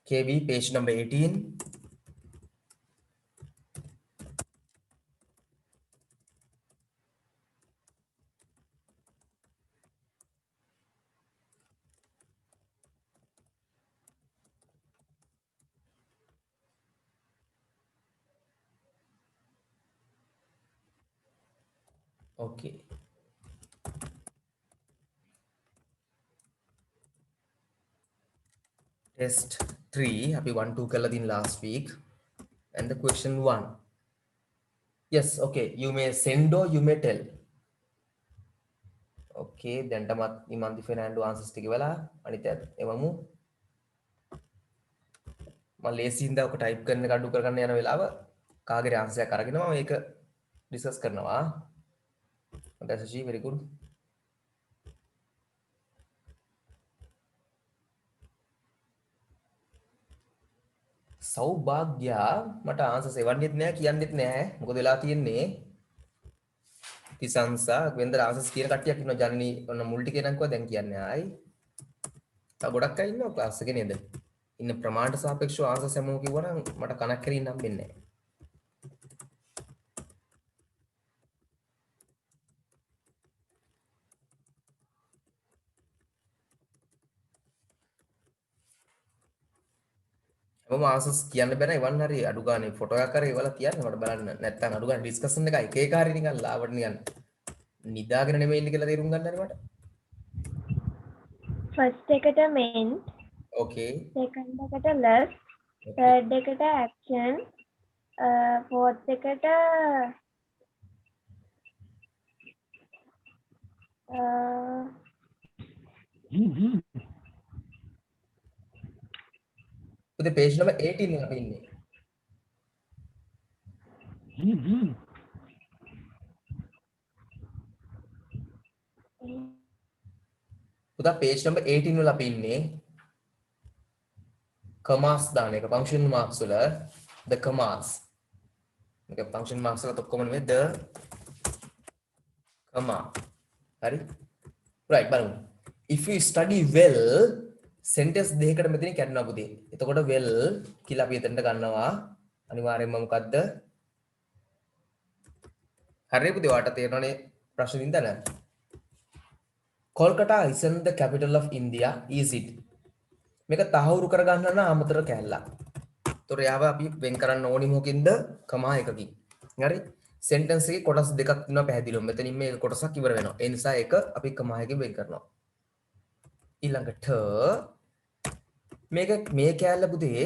KB page number 18. Okay. Test 3 අපි 1 2 කරලා තින් last week and the question 1. Yes, okay, you may send or you may tell. Okay, දැන් තමත් ඉමන්දි ෆෙර්නෑන්ඩෝ answers ටික වෙලා අනිත් එවමු. මම ලේසියින්ද ඔක type කරන එක අඩු කරගන්න යන වෙලාව කාගේ answer එකක් අරගෙන මම මේක discuss කරනවා. That's actually very good. සෞභාග්‍යා මට answers එවන්නෙත් නෑ කියන්නෙත් නෑ. මොකද වෙලා තියෙන්නේ තිසංසා වෙන්දර answers කියන කට්ටියක් ඉන්නවා. ජනනි ඔන්න මුල් ටිකේ නම් කිව්වා දැන් කියන්නේ ආයි. තව ගොඩක් අය ඉන්නවා ක්ලාස් එකේ නේද? ඉන්න ප්‍රමාණයට සාපේක්ෂව answers හැමෝම කිව්වනම් මට කනක් කරින් නම් වෙන්නේ නෑ. හැමෝම answers කියන්න බෑ නේද? එවන් හරි අඩු ගානේ ෆොටෝ එකක් හරි ඒවලා තියන්න මට බලන්න. නැත්තම් අඩු ගානේ ඩිස්කෂන් එක එක එක හරි නිකන් ලාවට නිකන් නිදාගෙන නෙමෙයි ඉන්නේ කියලා තේරුම් ගන්න හරි මට. ෆස්ට් එකට මෙන් Okay. සෙකන්ඩ් එකට ලස් තර්ඩ් එකට ඇක්ෂන් ෆෝර්ත් එකට පුතේ page number 18 එක අපි ඉන්නේ. පුතා page number 18 වල අපි ඉන්නේ. commas දාන එක function marks වල the commas. මේක function marks වලත් ඔක්කොම නෙමෙයි the comma. හරි? right බලමු. If you study well sentence දෙකකට මෙතනින් කැඩෙනවා පුතේ. එතකොට well කියලා අපි එතනට ගන්නවා. අනිවාර්යයෙන්ම මොකද්ද? හරිද පුතේ? ඔයාලට තේරෙනවනේ ප්‍රශ්න දින්දන? Kolkata isn't the capital of India, is it? මේක තහවුරු කරගන්න නම් අමතර කැල්ලක්. ඒතොර යාව අපි වෙන් කරන්න ඕනි මොකින්ද? කමා එකකින්. හරි? sentence එකේ කොටස් දෙකක් තියෙනවා පැහැදිලිව. මෙතනින් මේක කොටසක් ඉවර වෙනවා. ඒ නිසා ඒක අපි කමා එකකින් වෙන් කරනවා. ඊළඟට මේක මේ කැල්ල පුතේ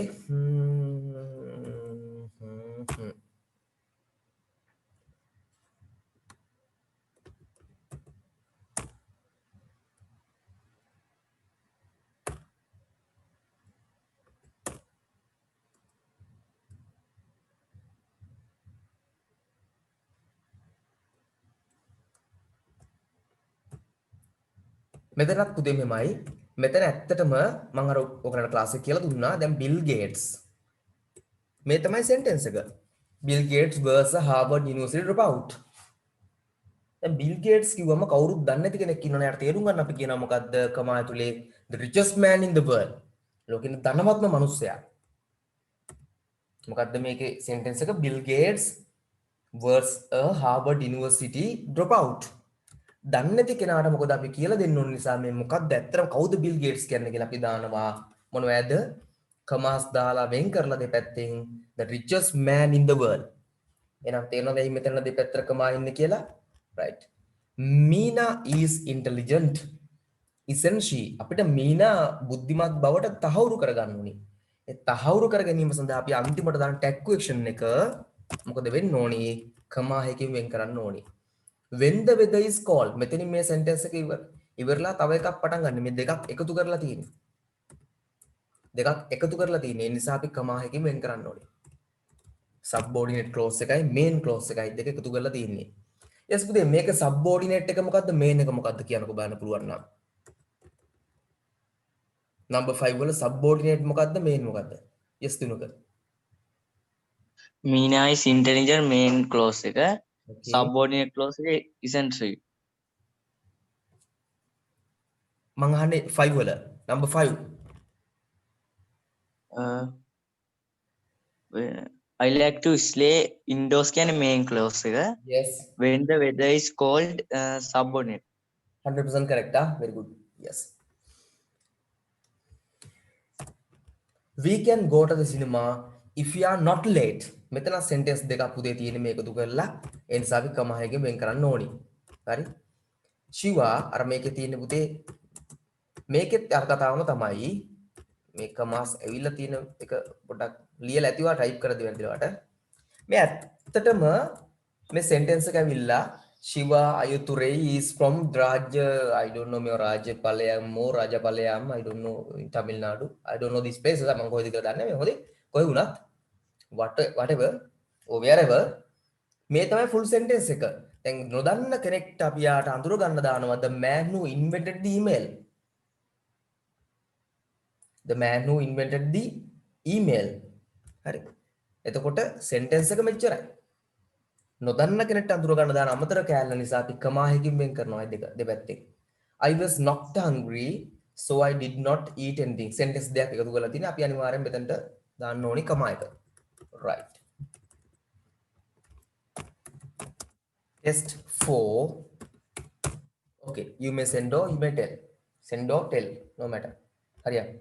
මෙතනත් පුතේ මෙමයි. මෙතන ඇත්තටම මම අර ඔයගලන්ට ක්ලාස් එක කියලා දුන්නා. දැන් බිල් ගේට්ස් මේ තමයි sentence එක. Bill gates versus Harvard University dropout. දැන් බිල් ගේට්ස් කිව්වම කවුරුත් දන්නේ නැති කෙනෙක් ඉන්නවනේ. යාට තේරුම් ගන්න අපි කියනවා මොකද්ද? කමා ඇතුලේ the richest man in the world. ලෝකෙන ධනවත්ම මිනිස්සයා. මොකද්ද මේකේ sentence එක? Bill gates versus a Harvard University dropout. දන්නේ නැති කෙනාට මොකද අපි කියලා දෙන්න ඕන නිසා මේ මොකක්ද ඇත්තටම කවුද බිල් ගේට්ස් කියන්නේ කියලා අපි දානවා මොනවද කමාස් දාලා වෙන් කරලා දෙපැත්තෙන් the richest man in the world. එහෙනම් තේරෙනවද එයි මෙතන දෙපැත්තට කමා ඉන්නේ කියලා? right. Meena is intelligent. isn't she? අපිට මීනා බුද්ධිමත් බවට තහවුරු කරගන්න ඕනේ. ඒ තහවුරු කර ගැනීම සඳහා අපි අන්තිමට දාන tag question එක මොකද වෙන්න ඕනේ? කමා එකකින් වෙන් කරන්න ඕනේ. when the weather is cold මෙතනින් මේ sentence එක ඉවරලා තව එකක් පටන් ගන්න. මේ දෙකක් එකතු කරලා තියෙන්නේ. ඒ නිසා අපි කමා එකකින් වෙන් කරන්න ඕනේ. subordinate clause එකයි main clause එකයි දෙක එකතු කරලා තියෙන්නේ. yes පුතේ මේක subordinate එක මොකද්ද main එක මොකද්ද කියන්නකෝ බලන්න පුළුවන් නම්. number 5 වල subordinate මොකද්ද main මොකද්ද? yes Dinuka. Meena is intelligent main clause එක. okay. Subordinate clause එක isn't she. මං අහන්නේ 5 වල number 5. I like to slay indoors කියන්නේ main clause එක. yes When the weather is cold, subordinate. 100% correct ah very good yes we can go to the cinema if we are not late මෙතන sentence දෙකක් පුතේ තියෙන මේක එකතු කරලා ඒ නිසා අපි කමහයකින් වෙන් කරන්න ඕනි හරි ශිවා අර මේකේ තියෙන පුතේ මේකෙත් අර කතාවම තමයි මේක මාස් ඇවිල්ලා තියෙන එක පොඩ්ඩක් ලියලා ඇතිවා ටයිප් කර දෙන්න දිලවට මේ ඇත්තටම මේ sentence එක ඇවිල්ලා Shiva Ayuture is from Raja, I don't know, Rajapalayam, Rajapalayam, I don't know, in Tamil Nadu. I don't know these places. I'm going to go there. Whatever, or wherever. මේ තමයි full sentence එක. දැන් නොදන්න කෙනෙක්ට අපි යාට අඳුර ගන්න දානවා the man who invented the email. The man who invented the email. හරි. එතකොට sentence එක මෙච්චරයි. නොදන්න කෙනෙක්ට අඳුර ගන්න දාන අමතර කෑල්ල නිසා අපි කමාහකින් වෙන් කරනවා දෙපැත්තේ. I was not hungry so I did not eat anything. sentence දෙකක් එකතු කරලා තියෙනවා. අපි අනිවාර්යෙන් මෙතනට දාන්න ඕනි කමා එක. right. test 4. okay, you may send or you may tell. Send or tell, no matter. හරියට.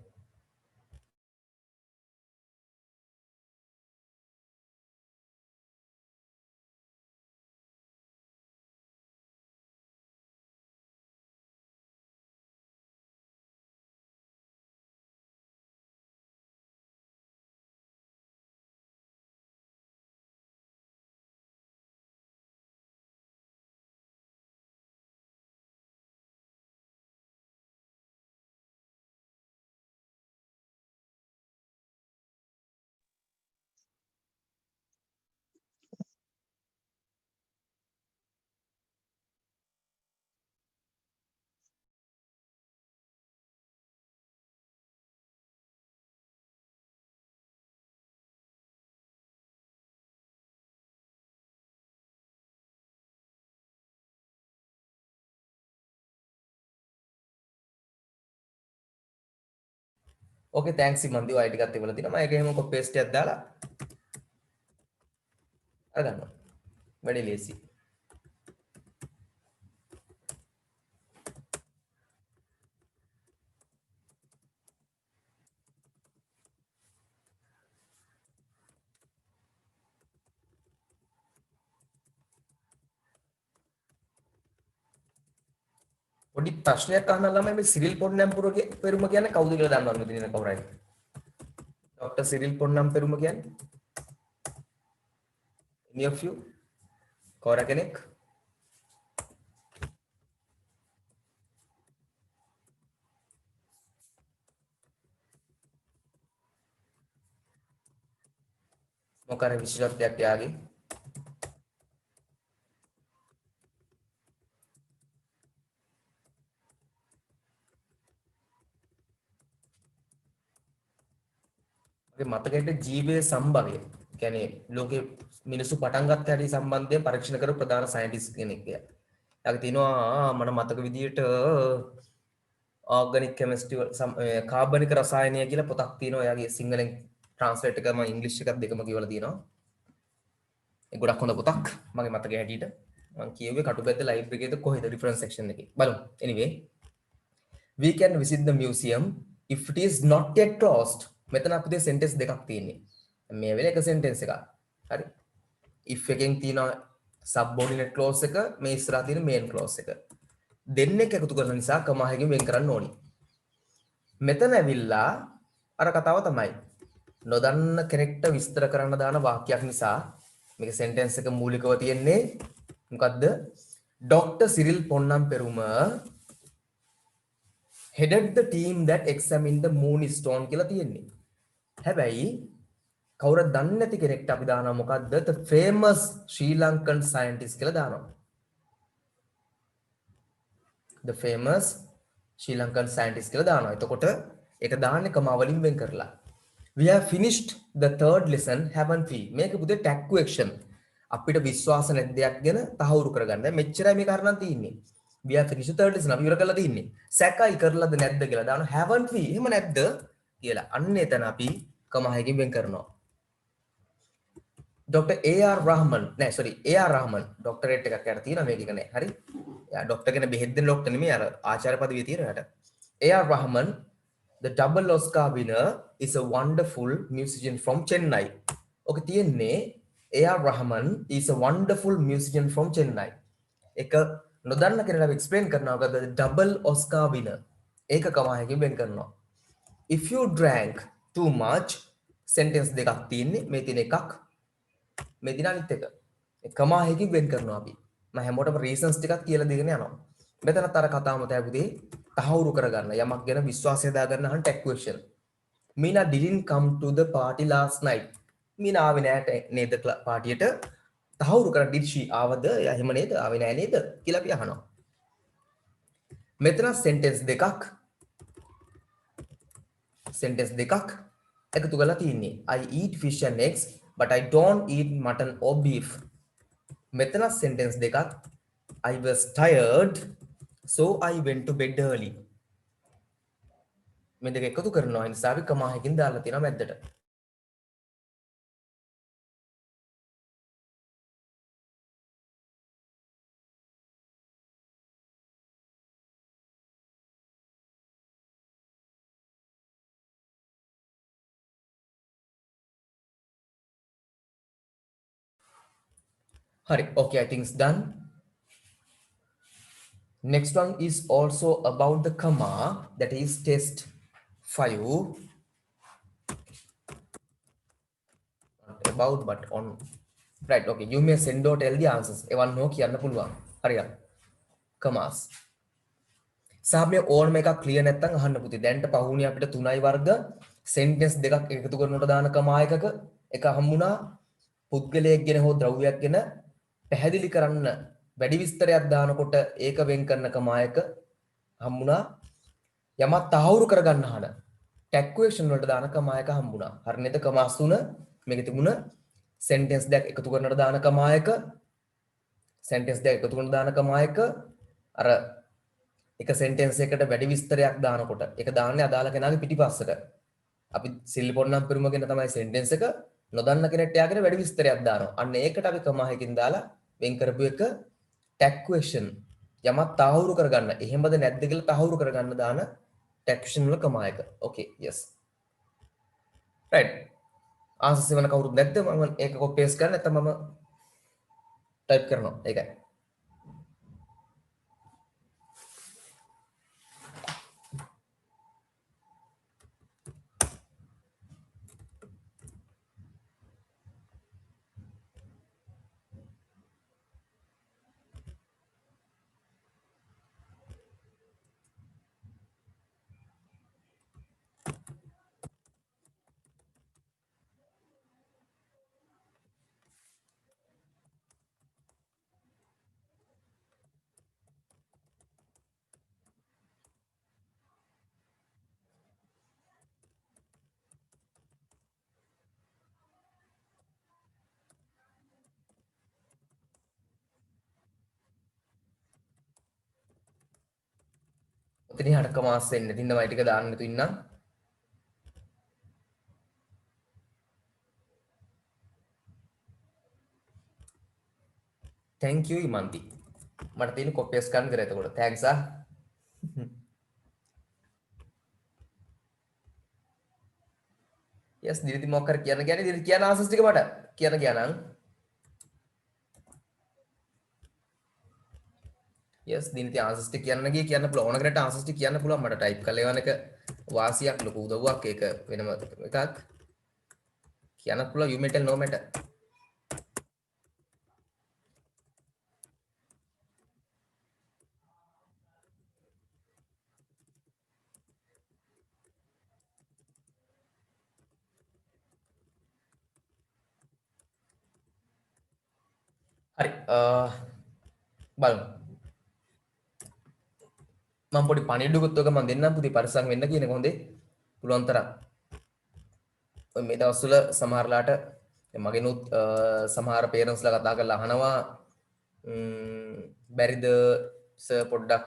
okay, thanks Simanthi. ඔය ටිකත් ඉවල තියෙනවා. මම ඒක එහෙම කොපි පේස්ට් එකක් දාලා අරගන්නවා. වැඩි ලේසි. පොඩි ප්‍රශ්නයක් අහන්න ළමයි මේ සිරිල් පොන්නම් පෙරුම කියන්නේ කවුද කියලා දන්නවද මෙතන ඉන්න කවුරු හරි? ડોક્ટર සිරිල් පොන්නම් පෙරුම කියන්නේ? Any of you? කවුරු කෙනෙක්? මොකක්ද විශේෂත්වයක් යාගේ? මතකයට ජීවයේ සම්භවය කියන්නේ ලෝකේ මිනිස්සු පටන් ගත්ත හැටි සම්බන්ධයෙන් පරීක්ෂණ කරපු ප්‍රධාන සයන්ටිස්ට් කෙනෙක් කියලා. යාගේ තියෙනවා මම මතක විදියට ඕගනික් කෙමිස්ට්‍රි කාබනික රසායනය කියලා පොතක් තියෙනවා. යාගේ සිංහලෙන් ට්‍රාන්ස්ලේට් එකම ඉංග්‍රීසි එකක් දෙකම කියවලා තියෙනවා. ඒ ගොඩක් හොඳ පොතක් මගේ මතකයේ හැටියට. මම කියුවේ කටුබැද්ද ලයිබ්‍රරි එකේද කොහෙද රිෆරන්ස් සෙක්ෂන් එකේ. බලමු. anyway we can visit the museum if it is not yet closed. මෙතන අපිට sentence දෙකක් තියෙන්නේ. මේ වෙලේ එක sentence එකක්. හරි. if එකෙන් තියෙන subordinate clause එක මේ ඉස්සරහා තියෙන main clause එක. දෙන්නෙක් එකතු කරන නිසා කමාහකින් වෙන් කරන්න ඕනි. මෙතන ඇවිල්ලා අර කතාව තමයි. නොදන්න කෙනෙක්ට විස්තර කරන්න දාන වාක්‍යයක් නිසා මේක sentence එක මූලිකව තියෙන්නේ මොකද්ද? Dr. Cyril Ponnam Peruma headed the team that examined the moonstone කියලා තියෙන්නේ. හැබැයි කවුරුද දන්නේ නැති කෙනෙක්ට අපි දානවා මොකද්ද? The famous Sri Lankan scientist කියලා දානවා. The famous Sri Lankan scientist කියලා දානවා. එතකොට ඒක දාන්නේ කමා වලින් වෙන් කරලා. We have finished the third lesson haven't we? මේක පුතේ tag question. අපිට විශ්වාස නැති දෙයක් ගැන තහවුරු කරගන්න. මෙච්චරයි මේක හරනම් තියෙන්නේ. We have finished the third lesson. අපි ඉවර කරලා තින්නේ. සැකයි කරලාද නැද්ද කියලා දානවා. haven't we? එහෙම නැද්ද කියලා. අන්න එතන අපි කමහයකින් වෙන් කරනවා. Dr. A.R. Rahman නෑ sorry A.R. Rahman ඩොක්ටරේට් එකක් යට තියෙනවා මේක නෑ හරි. එයා ඩොක්ටර් කෙනෙක් බෙහෙත් දෙන ඩොක්ටර් නෙමෙයි අර ආචාර්ය පදවිය තියෙන යට. A.R. Rahman the double Oscar winner is a wonderful musician from Chennai. ඔක තියෙන්නේ A.R. Rahman is a wonderful musician from Chennai. එක නොදන්න කෙනෙක් අපි එක්ස්ප්ලেইন කරනවා මොකද double Oscar winner. ඒක කමහයකින් වෙන් කරනවා. If you drank too much sentence දෙකක් තියෙන්නේ මේ තියෙන එකක් මේ දින අනිත් එක. ඒ කමහයකින් වෙන් කරනවා අපි. මම හැමෝටම රීසන්ස් ටිකක් කියලා දෙගෙන යනවා. මෙතනත් අර කතාවම තමයි පුතේ තහවුරු කරගන්න යමක් ගැන විශ්වාසය දාගන්න අහන tag question. Meena didn't come to the party last night. Meena ආවේ නෑ නේද පාටියට තහවුරු කරන්න did she ආවද එහෙම නේද ආවේ නෑ නේද කියලා අපි අහනවා. මෙතන sentence දෙකක් එකතු කරලා තියෙන්නේ. I eat fish and eggs but I don't eat mutton or beef. මෙතන sentence දෙකක් I was tired so I went to bed early. මේ දෙක එකතු කරනවා නිසා අපි කමාහකින් දාලා තියෙනවා මැද්දට. Hari, okay, I think it's done. Next one is also about the comma, that is test 5. Not about, but on. Right, okay, you may send or tell the answers. Evan no kiyanna puluwan. Hariya. Commas. සාමය ඕනම එකක් clear නැත්නම් අහන්න පුතේ. දැන්ට පහුණිය අපිට 3යි වර්ග sentence දෙකක් එකතු කරනකොට දාන කමා එකක එක හම්බුණා පුද්ගලයෙක් ගැන හෝ ද්‍රව්‍යයක් ගැන පැහැදිලි කරන්න වැඩි විස්තරයක් දානකොට ඒක වෙන් කරන කමායක හම්බුණා යමක් තහවුරු කරගන්න අහන ටැග් ක්වෙස්චන් වලට දාන කමායක හම්බුණා. හරි නේද? කමාස් තුන මේක තිබුණ සෙන්ටෙන්ස් දෙකක් එකතු කරනකොට දාන කමායක සෙන්ටෙන්ස් දෙකක් එකතු කරන දාන කමායක අර එක සෙන්ටෙන්ස් එකකට වැඩි විස්තරයක් දානකොට ඒක දාන්නේ අදාළ කෙනාගේ පිටිපස්සට. අපි සිල් පොන්නම් පෙරුම ගැන තමයි සෙන්ටෙන්ස් එක නොදන්න කෙනෙක්ට යාගෙන වැඩි විස්තරයක් දානවා. අන්න ඒකට අපි කමායකින් දාලා වෙන් කරපු එක ටැග් ක්වෙස්චන් යමක් තහවුරු කරගන්න. එහෙමද නැද්ද කියලා තහවුරු කරගන්න දාන ටැග් ක්වෙස්චන් වල කමායක. Okay, yes. Right. ආන්සර්ස් එවන කවුරුත් නැද්ද? මම ඒක කොපි පේස්ට් කරන්න නැත්නම් මම ටයිප් කරනවා. ඒකයි. ඔතනින් හඩක මාස් වෙන්නේ. ඉතින් තමයි ටික දාන්න තු ඉන්නම්. Thank you ඉමන්ති. මට තියෙන කොපි පේස්ට් කරන්න විතරයි එතකොට. Thanks ආ. Yes, දිරිති මොකක් කර කියන්න කියන්නේ දිරිති කියන ආන්සර්ස් ටික මට කියන්න ගියානම්. Yes, දිනිති ආන්සර්ස් ටික කියන්න ගියේ කියන්න පුළුවන්. ඕන කෙනෙක්ට ආන්සර්ස් ටික කියන්න පුළුවන් මට ටයිප් කරලා එවන එක වාසියක් ලොකු උදව්වක් ඒක වෙනම එකක්. කියන්න පුළුවන් you may tell no matter. හරි බලමු. මම පොඩි පණිවිඩයකුත් ඔක මම දෙන්නම් පුතේ පරිස්සම් වෙන්න කියන එක හොඳේ. පුළුවන් තරම්. ඔය මේ දවස්වල සමහරලාට මගෙනුත් සමහර පේරන්ට්ස්ලා කතා කරලා අහනවා බැරිද සර් පොඩ්ඩක්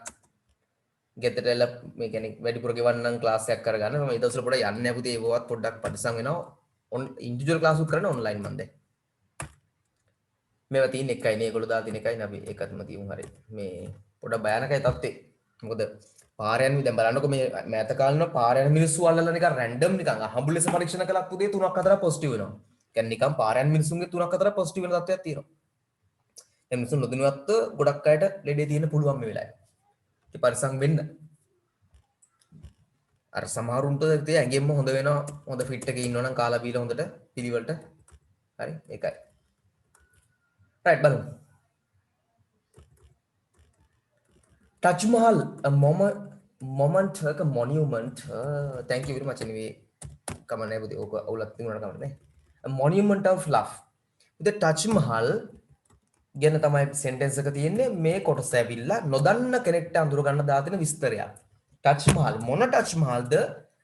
ගෙදරට එලා මේ කියන්නේ වැඩිපුර ගෙවන්නම් ක්ලාස් එකක් කරගන්න මම ඒ දවස්වල පොඩ්ඩක් යන්නේ නැහැ පුතේ ඒවවත් පොඩ්ඩක් පරිස්සම් වෙනවා ඉන්ඩිවිජුවල් ක්ලාස් උත් කරන්න ඔන්ලයින් මන් දැන් මේවා තියෙන එකයි නේ ඒගොල්ලෝ දාලා තියෙන එකයි නේ අපි ඒකත්ම තියමු හරි මේ පොඩ්ඩක් භයානකයි තත්ත්වේ මොකද පාර යන දැන් බලන්නකො මේ මෑත කාලේන පාර යන මිනිස්සු අල්ලලා නිකන් රැන්ඩම් නිකන් අහඹු ලෙස පරීක්ෂණ කළා පුතේ 3ක් 4ක් පොසිටිව් වෙනවා කියන්නේ නිකන් පාර යන මිනිස්සුන්ගේ 3ක් 4ක් පොසිටිව් වෙන තත්ත්වයක් තියෙනවා ඒ මිනිස්සු නොදැනුවත්ව ගොඩක් අයට ලෙඩේ තියෙන පුළුවන් මේ වෙලාවේ ඉතින් පරිස්සම් වෙන්න අර සමහරුන්ට තේ ඇඟෙන්න හොඳ වෙනවා හොඳ ෆිට් එකේ ඉන්නවනම් කාලා බීලා හොඳට පිළිවෙලට හරි ඒකයි right බලමු Taj Mahal a moment a monument thank you very much anyway කමන්නේ පුතේ ඕක අවුලක් තිබුණාට කමන්නේ a monument of love the Taj Mahal ගැන තමයි sentence එක තියෙන්නේ මේ කොටස ඇවිල්ලා නොදන්න කෙනෙක්ට අඳුර ගන්න දාන විස්තරයක් Taj Mahal මොන Taj Mahal the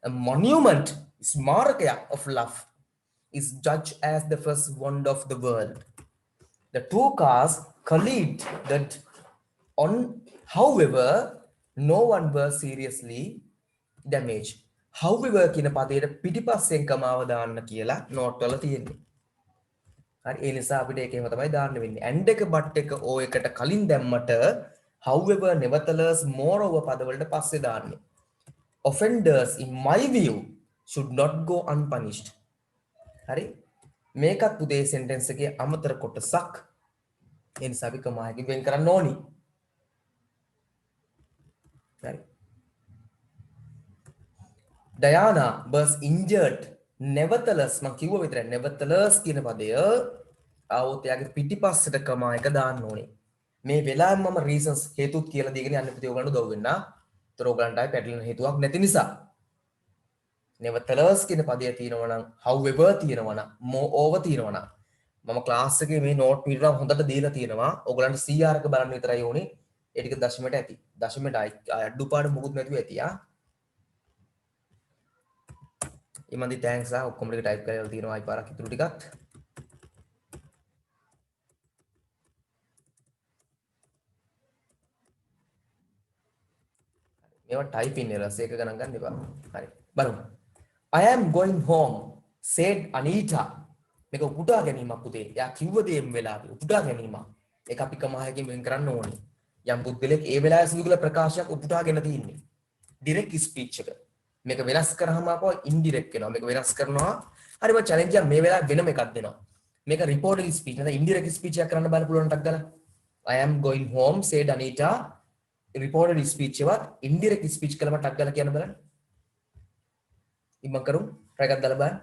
a monument ස්මාරකයක් of love is judged as the first wonder of the world the two cars collided that on however no one was seriously damaged however කියන පදයට පිටිපස්සෙන් කමාව දාන්න කියලා note වල තියෙන්නේ හරි ඒ නිසා අපිට ඒකේම තමයි දාන්න වෙන්නේ and එක but එක o එකට කලින් දැම්මට however nevertheless moreover පද වලට පස්සේ දාන්නේ offenders in my view should not go unpunished හරි මේකත් පුතේ sentence එකේ අමතර කොටසක් ඒ නිසා අපි කමායකින් වෙන් කරන්න ඕනි හරි Diana was injured nevertheless මම කිව්ව විතරයි nevertheless කියන පදය ආවොත් එයාගේ පිටිපස්සට කමා එක දාන්න ඕනේ මේ වෙලාවෙම මම reasons හේතුත් කියලා දීගෙන යන්න පුතේ ඔයගලන්ට උදව් වෙන්න. ඒතර ඔයගලන්ට ආයි පැටලෙන හේතුවක් නැති නිසා nevertheless කියන පදය තියෙනවා නම් however තියෙනවා නම් moreover තියෙනවා නම් මම ක්ලාස් එකේ මේ නෝට් පිටරම් හොඳට දීලා තියෙනවා ඔයගලන්ට CR එක බලන්න විතරයි ඕනේ ඒ ටික දශමයට ඇති දශමයට අඩුපාඩු මුකුත් නැතුව ඇති ඉමන්දි තෑන්ක්ස් ඔක්කොම ටික ටයිප් කරලා තියෙනවා අයි පාරක් ඉතුරු ටිකත් මේවා ටයිපින් එරර්ස් එක ගණන් ගන්න එපා හරි බලමු I am going home said Anita මේක උපුටා ගැනීමක් පුතේ එයා කිව්ව දේ වෙලාවේ උපුටා ගැනීමක් ඒක අපි කමායකින් වෙන් කරන්න ඕනේ යම් පුද්ගලෙක් ඒ වෙලාවේ සිදු කළ ප්‍රකාශයක් උපුටාගෙන තියෙන්නේ ඩිරෙක්ට් ස්පීච් එක මේක වෙනස් කරාම අපව ඉන්ඩිරෙක්ට් වෙනවා මේක වෙනස් කරනවා හරි මම චැලෙන්ජ් එක මේ වෙලාවේ වෙනම එකක් දෙනවා මේක රිපෝටඩ් ස්පීච් නැත්නම් ඉන්ඩිරෙක්ට් ස්පීච් එකක් කරන්න බලන්න පුළුවන් ටක් දාලා I am going home said Anita reported speech එවත් indirect speech කියලා මට ටක් ගාලා කියන්න බලන්න. ඉතින් මම කරු try එකක් දාලා බලන්න.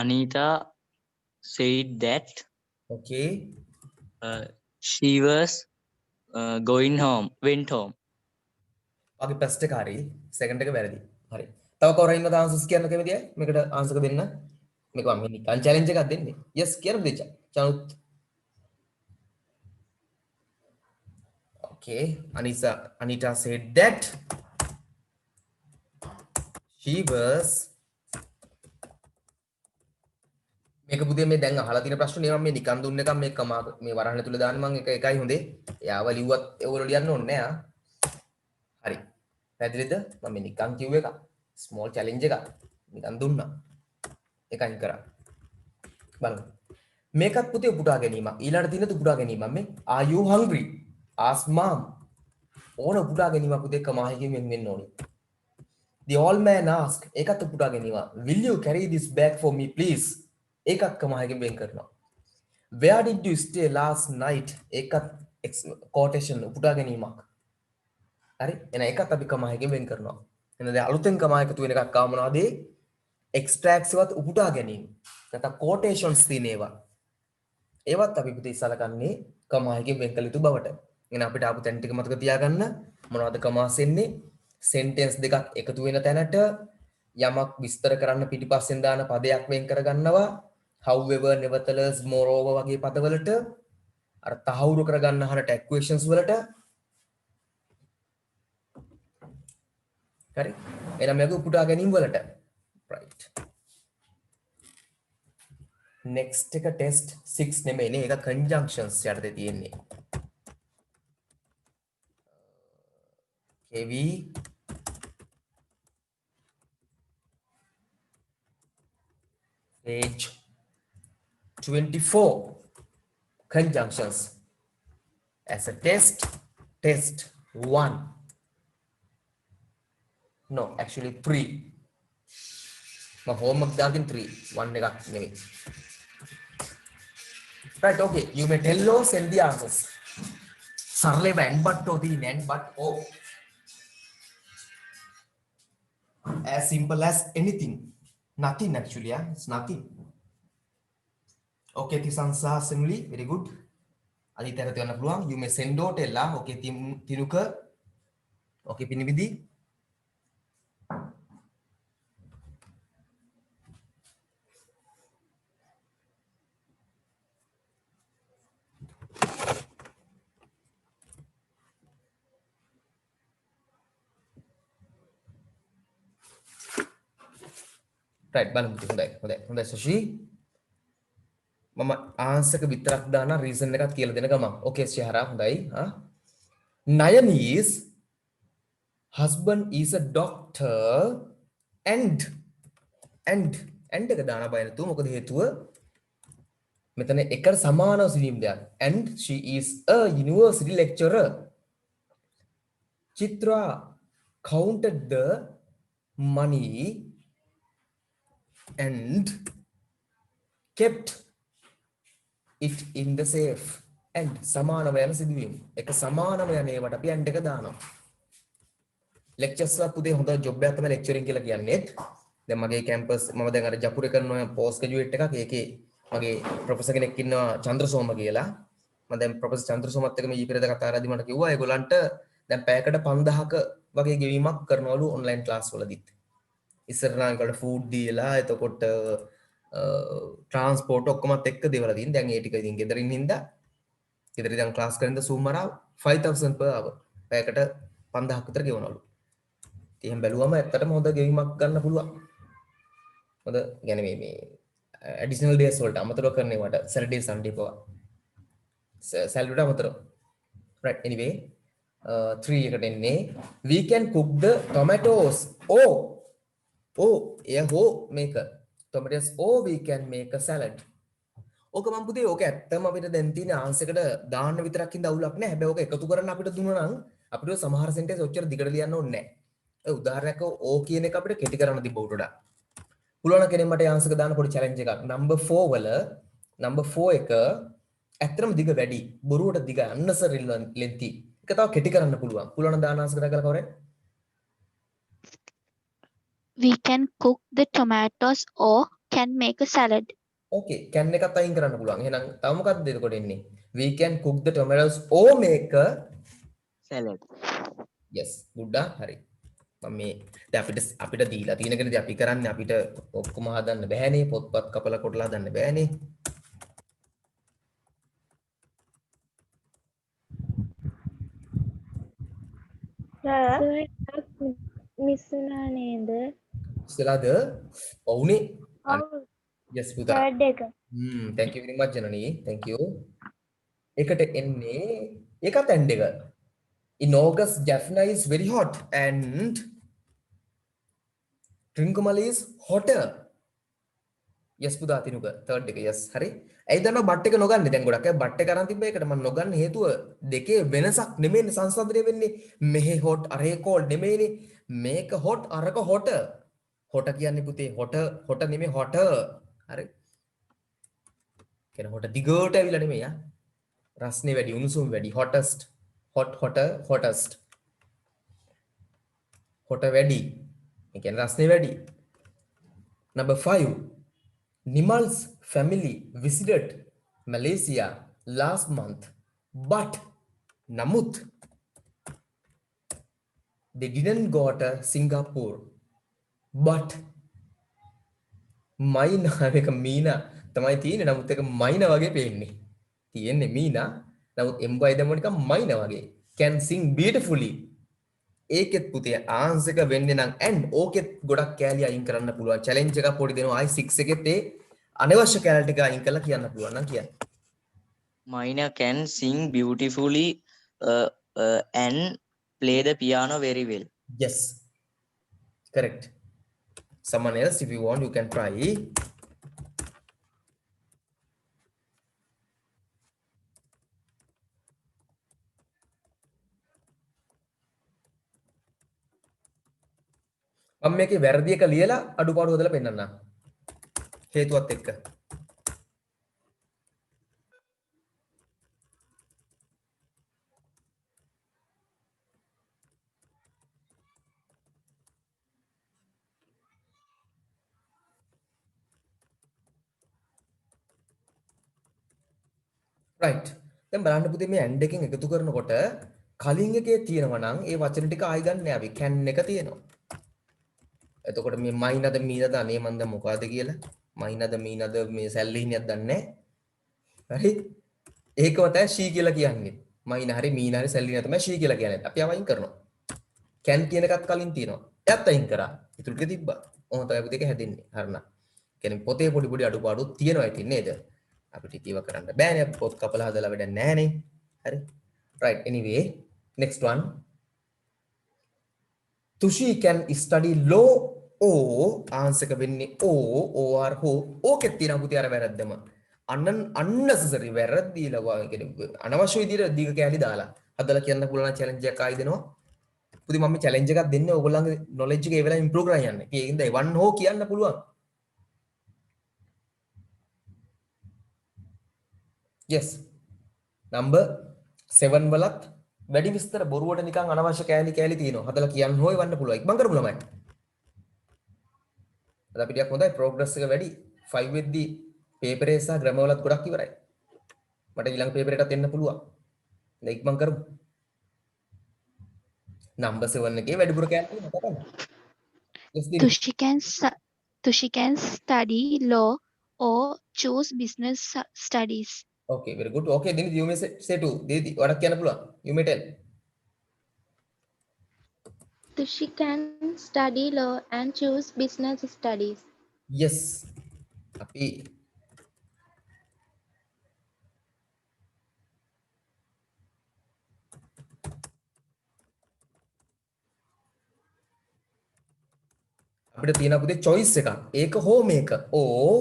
Anita said that Okay. she was went home. ඔගේ first එක හරි second එක වැරදි. හරි. තව කවුරු ඉන්නවද answers කියන්න කැමතියි? මේකට answer එක දෙන්න. මේක මම නිකන් challenge එකක් දෙන්නේ. Yes කියන්න දෙච්චා. චනුත්. Okay. Anita said that she was මේක පුතේ මේ දැන් අහලා තියෙන ප්‍රශ්න නේ මම මේ නිකන් දුන්න එක මේ කමා මේ වරහන් ඇතුලේ දාන්න මම එකයි හොඳේ. එයාව ලිව්වත් ඒගොල්ලෝ ලියන්න ඕනේ නෑ. හරි. පැහැදිලිද? මම මේ නිකන් කිව්ව එක. ස්මෝල් චැලෙන්ජ් එකක්. නිකන් දුන්නා. එකයි කරා. බලමු. මේකත් පුතේ උපුටා ගැනීමක්. ඊළඟට තියෙන උපුටා ගැනීමක් මේ are you hungry? ask mom. ඕන උපුටා ගැනීමක් පුතේ කමාහිකින් වෙන්න ඕනේ. The old man asked. ඒකත් උපුටා ගැනීමක්. Will you carry this bag for me please? ඒකත් කමාහිකින් වෙන් කරනවා. Where did you stay last night? ඒකත් quotation උපුටා ගැනීමක්. හරි එහෙනම් ඒකත් අපි කමායකින් වෙන් කරනවා එහෙනම් දැන් අලුතෙන් කමායකතු වෙන එකක් ආව මොනවද එක්ස්ට්‍රැක්ට්ස් එකවත් උපුටා ගැනීම නැත්නම් quotations තියෙන ඒවත් අපි පුතේ ඉස්සලකන්නේ කමායකින් වෙන් කළ යුතු බවට එහෙනම් අපිට ආපු තැන් ටික මතක තියාගන්න මොනවද කමාස් එන්නේ sentence දෙකක් එකතු වෙන තැනට යමක් විස්තර කරන්න පිටිපස්සෙන් දාන පදයක් වෙන් කරගන්නවා however nevertheless moreover වගේ පදවලට අර තහවුරු කරගන්න අහන tag questions වලට හරි එහෙනම් මේක උපුටා ගැනීම වලට right next එක test 6 නෙමෙයිනේ ඒක conjunctions යටතේ තියෙන්නේ KV page 24 conjunctions as a test 1 no actually 3 my homework දාගෙන 3 1 එකක් නෙමෙයි right okay you may tell or send the answers සරලව and but or the and but or as simple as anything nothing actually yeah it's nothing okay තිසංසා assembly very good අදිතර තියන්න පුළුවන් you may send or tell okay තිනුක okay පිනිවිදි right බලමු හොඳයි සුෂි මම answer එක විතරක් දාන reason එකක් කියලා දෙන ගමන් okay ශහරා හොඳයි Nayane's husband is a doctor and එක දාන බය නැතුව මොකද හේතුව මෙතන එකට සමානව සිනීම් දෙයක් and she is a university lecturer Chitra counted the money and kept it in the safe and සමානව යන සිදුවීම් එක සමානව යන ඒවට අපි and එක දානවා lectures වල පුතේ හොඳ job එකක් තමයි lecturing කියලා කියන්නේත් දැන් මගේ campus මම දැන් අර ජපුරේ කරන post graduate එකක් ඒකේ මගේ professor කෙනෙක් ඉන්නවා චන්ද්‍රසෝම කියලා මම දැන් professor චන්ද්‍රසෝමත් එක්ක මේ ඊපෙරේද කතා කරද්දි මට කිව්වා ඒගොල්ලන්ට දැන් පැයකට 5000ක වගේ ගෙවීමක් කරනවලු online class වලදීත් ඉස්සර නම් ඒකට food දීලා එතකොට transport ඔක්කොමත් එක්ක දේවල් දින් දැන් ඒ ටික ඉතින් ගෙදරින් හින්දා ගෙදර ඉඳන් class කරන සූමරා 5000 per hour පැයකට 5000ක් විතර ගෙවනවලු ඉතින් එහෙන් බැලුවම ඇත්තටම හොඳ ගෙවීමක් ගන්න පුළුවන් හොඳ يعني මේ additional days වලට අමතරව කරන්නේ වට Saturday Sunday පවා salary ට අමතරව right anyway 3 එකට එන්නේ we can cook the tomatoes එය හෝ මේක tomatoes or we can make a salad ඕක මම පුතේ ඕක ඇත්තම අපිට දැන් තියෙන ආන්සර් එකට දාන්න විතරක් ඉඳ අවුලක් නැහැ හැබැයි ඕක එකතු කරන්න අපිට දුන්නා නම් අපිට සමහර සෙන්ටෙන්ස් ඔච්චර දිගට ලියන්න ඕනේ නැහැ ඒ උදාහරණයක් ඕ කියන එක අපිට කෙටි කරන්න තිබ්බ උඩට පුළුවන් කෙනෙක් මට ආන්සර් එක දාන්න පොඩි challenge එකක් number 4 වල number 4 එක ඇත්තටම දිග වැඩි බොරුවට දිග unnecessary lengthy ඒක තව කෙටි කරන්න පුළුවන් දාන්න ආන්සර් කරලා කවරේ We can cook the tomatoes or can make a salad. Okay, can එකත් අයින් කරන්න පුළුවන්. එහෙනම් තව මොකක්ද එතකොට එන්නේ? We can cook the tomatoes or make a salad. Yes, good හරි. මම මේ දැන් අපිට දීලා තියෙන කෙනදී අපි කරන්නේ අපිට ඔක්කොම හදන්න බෑනේ. පොත්පත් කපලා කොටලා හදන්න බෑනේ. මිස් වුණා නේද? ඉස්සලාද? ඔව්නේ. Yes, පුතා. third එක. Thank you very much Janani. Thank you. එකට එන්නේ ඒකත් end එක. In August, Jaffna is very hot and Trincomalee is hotter. Yes, පුතා තිනුක third එක. Yes, හරි. ඇයි දන්නවා බට් එක නොගන්නේ දැන් ගොඩක් අය බට් එක අරන් තිබ්බ එකට මම නොගන්න හේතුව දෙකේ වෙනසක් නෙමෙයිනේ සංසන්දනය වෙන්නේ මෙහෙ hot අරේ cold නෙමෙයිනේ මේක hot අරක hotter hot කියන්නේ පුතේ hot නෙමෙයි hotter හරි කියන hot දිගට ඇවිල්ලා නෙමෙයි රස්නේ වැඩි උණුසුම වැඩි hottest hottest hot වැඩි ඒ කියන්නේ රස්නේ වැඩි number 5 Nimal's family visited Malaysia last month, but Namut they didn't go to Singapore. But Maina එක මීනා තමයි තියෙන්නේ නමුත් ඒක මයිනා වගේ පේන්නේ. තියෙන්නේ මීනා නමුත් එම්බයි දැම්ම නිකන් මයිනා වගේ. Can sing beautifully. ඒකෙත් පුතේ ආන්සර් එක වෙන්නේ නම් and ඕකෙත් ගොඩක් කෑලි අයින් කරන්න පුළුවන්. චැලෙන්ජ් එකක් පොඩි දෙනවා. I 6 එකෙත් ඒ අනවශ්‍ය කැලටි ටික අයින් කරලා කියන්න පුළුවන් නම් කියන්න. Mina can sing beautifully and play the piano very well. Yes. Correct. Someone else, if you want, you can try. මම මේකේ වැරදි එක ලියලා අඩුපාඩු හදලා පෙන්නන්නම්. හේතුවත් එක්ක. right. දැන් බලන්න පුතේ මේ and එකෙන් එකතු කරනකොට කලින් එකේ තියෙනවා නම් ඒ වචන ටික ආයි ගන්න යාවි. can එක තියෙනවා. එතකොට මේ මයිනද මීනද අනේ මන්ද මොකಾದ කියලා මයිනද මීනද මේ සැල්ලිහිනියක් දන්නේ නැහැ. හරි. ඒකම තමයි she කියලා කියන්නේ. මයින හරි මීන හරි සැල්ලිහිනිය තමයි she කියලා කියන්නේ. අපි අවයින් කරනවා. can කියන එකත් කලින් තියෙනවා. එයත් අයින් කරා. ඉතුරු ටික තිබ්බා. ඔහොම තමයි පුතේ හැදෙන්නේ. හරිනා. කියන්නේ පොතේ පොඩි පොඩි අඩුපාඩු තියෙනවා ඉතින් නේද? අපිට ඉතිව කරන්න බෑනේ. අපි පොත් කපලා හදලා වැඩක් නැහනේ. හරි. right anyway next one. Tushi can study law or answer එක වෙන්නේ or ho ඕකෙත් තියෙනවා පුතේ අර වැරද්දම. unnecessary වැරද්දීලා කියන්නේ අනවශ්‍ය විදිහට දීක කැලි දාලා හදලා කියන්න පුළුවන් නම් challenge එකක් ආයි දෙනවා. පුතේ මම challenge එකක් දෙන්නේ ඕගොල්ලන්ගේ knowledge එක ඒ වෙලාවෙ improve කරගෙන යන්න. ඒකින්ද one ho කියන්න පුළුවන්. yes number 7 වලත් වැඩි විස්තර බොරුවට නිකන් අනවශ්‍ය කෑලි තියෙනවා. හදලා කියන්න හොය වන්න පුළුවන්. ඉක්මන් කරමු ළමයි. අද අපි ටිකක් හොඳයි progress එක වැඩි. 5 වෙද්දි paper එක සහ grammar වලත් ගොඩක් ඉවරයි. මට ඊළඟ paper එකටත් එන්න පුළුවන්. දැන් ඉක්මන් කරමු. number 7 එකේ වැඩිපුර කෑලි තියෙනවා තමයි. yes Dini. Tushi can study law or choose business studies. okay very good. okay Dini you may say too. Didi වඩක් කියන්න පුළුවන්. you may tell. Tushi can study law and choose business studies. yes අපි අපිට තියෙන පුතේ choice එකක්. ඒක හෝ මේක. ඕ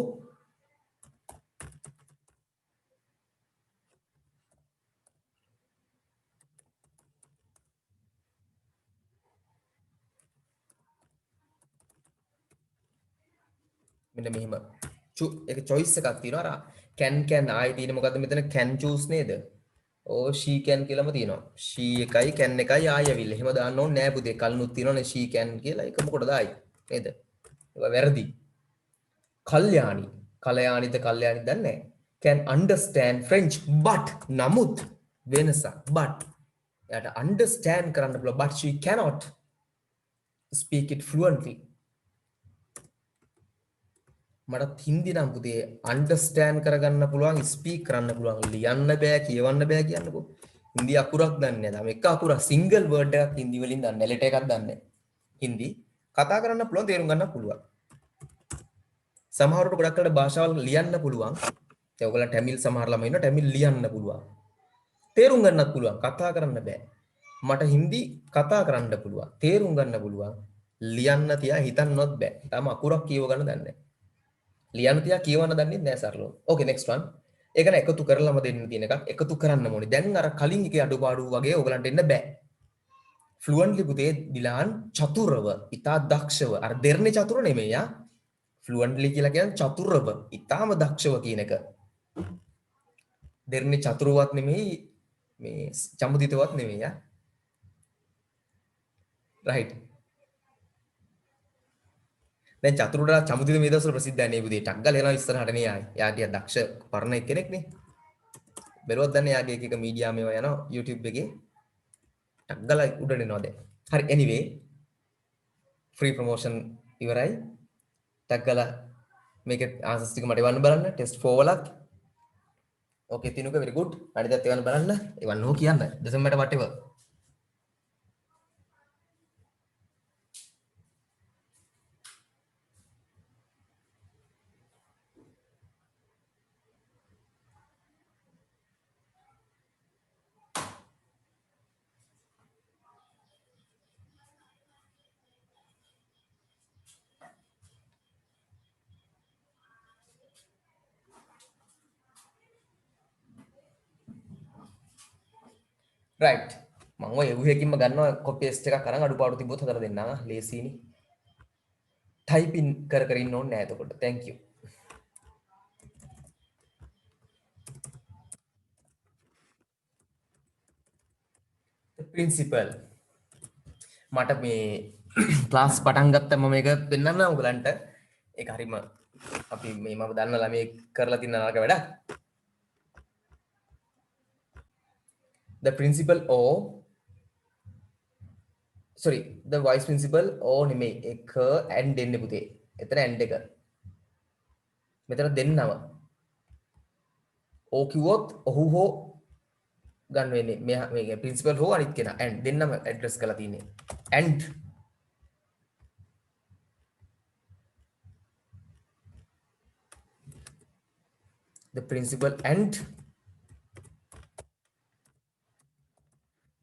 මෙන්න මෙහෙම. ඒක choice එකක් තියෙනවා. අර can ආයේ තියෙන්නේ මොකද්ද මෙතන can choose නේද? ඕ she can කියලාම තියෙනවා. she එකයි can එකයි ආයෙවිල්ල. එහෙම දාන්න ඕනේ නෑ පුතේ. කලිනුත් තියෙනවනේ she can කියලා. ඒක මොකටද ආයි? නේද? ඒක වැරදි. කල්යාණි. කල්යාණිද කල්යාණිද දන්නේ නැහැ. can understand French but නමුත් වෙනස but එයාට understand කරන්න පුළුවන් but she cannot speak it fluently. මට හින්දි නම් පුතේ understand කරගන්න පුළුවන් speak කරන්න පුළුවන් ලියන්න බෑ කියවන්න බෑ කියන්නකෝ. හින්දි අකුරක් දන්නේ නැහැ. එක අකුරක් single word එකක් හින්දි වලින් දන්නේ letter එකක් දන්නේ නැහැ. හින්දි කතා කරන්න පුළුවන් තේරුම් ගන්න පුළුවන්. සමහරවිට ගොඩක් අය භාෂාවල් ලියන්න පුළුවන්. ඒ ඔයගොල්ලන් ටැමිල් සමහර ළමයි ඉන්නවා ටැමිල් ලියන්න පුළුවන්. තේරුම් ගන්නත් පුළුවන්. කතා කරන්න බෑ. මට හින්දි කතා කරන්න පුළුවන්. තේරුම් ගන්න පුළුවන්. ලියන්න තියා හිතන්නවත් බෑ. තාම අකුරක් කියව ගන්න දන්නේ නැහැ. ලියන්න තියා කියවන්න දන්නේ නැහැ සරලව. Okay next one. ඒක න එකතු කරලම දෙන්න තියෙන එකක්. එකතු කරන්න ඕනේ. දැන් අර කලින් එකේ අඩුපාඩු වගේ ඔයගලන්ට එන්න බෑ. fluently පුතේ දිලාන් චතුරව, ඉතා දක්ෂව. අර දෙර්නේ චතුර නෙමෙයි යා. fluently කියලා කියන්නේ චතුරව, ඉතාම දක්ෂව කියන එක. දෙර්නේ චතුරවත් නෙමෙයි මේ චමුදිතවත් නෙමෙයි යා. right. දැන් චතුරට චමුදිත මේ දවස්වල ප්‍රසිද්ධයි නේ පුතේ. ටක් ගාලා එනවා ඉස්සරහට නේ ආයි. යා ටික දක්ෂ පරණ කෙනෙක් නේ. බැලුවත් දන්නේ යාගේ එක මීඩියා මේවා යනවා YouTube එකේ. ටක් ගාලා උඩට එනවා දැන්. හරි anyway free promotion ඉවරයි. ටක් ගාලා මේකේ answers ටික මට එවන්න බලන්න test 4 වලත්. okay තිනුක very good. අනිත් ඒවාත් එවන්න බලන්න. එවන්න ඕ කියන්න. doesn't matter whatever. right මම ඔය එව්වකින්ම ගන්නවා කොපි පේස්ට් එකක් අරන් අඩුපාඩු තිබ්බොත් හදලා දෙන්නම් ලේසියිනේ typing කර කර ඉන්න ඕනේ නෑ එතකොට thank you the principal මට මේ ක්ලාස් පටන් ගත්තම මේක පෙන්වන්න උගලන්ට ඒක හරිම අපි මේ මම දන්න ළමයි කරලා තියෙන නරක වැඩක් the principal or sorry the vice principal or නෙමෙයි එක and දෙන්නේ පුතේ එතන and එක මෙතන දෙන්නම ඕ කිව්වොත් ඔහු හෝ ගන්න වෙන්නේ මේ principal හෝ අනිත් කෙනා and දෙන්නම address කරලා තියෙන්නේ and the principal and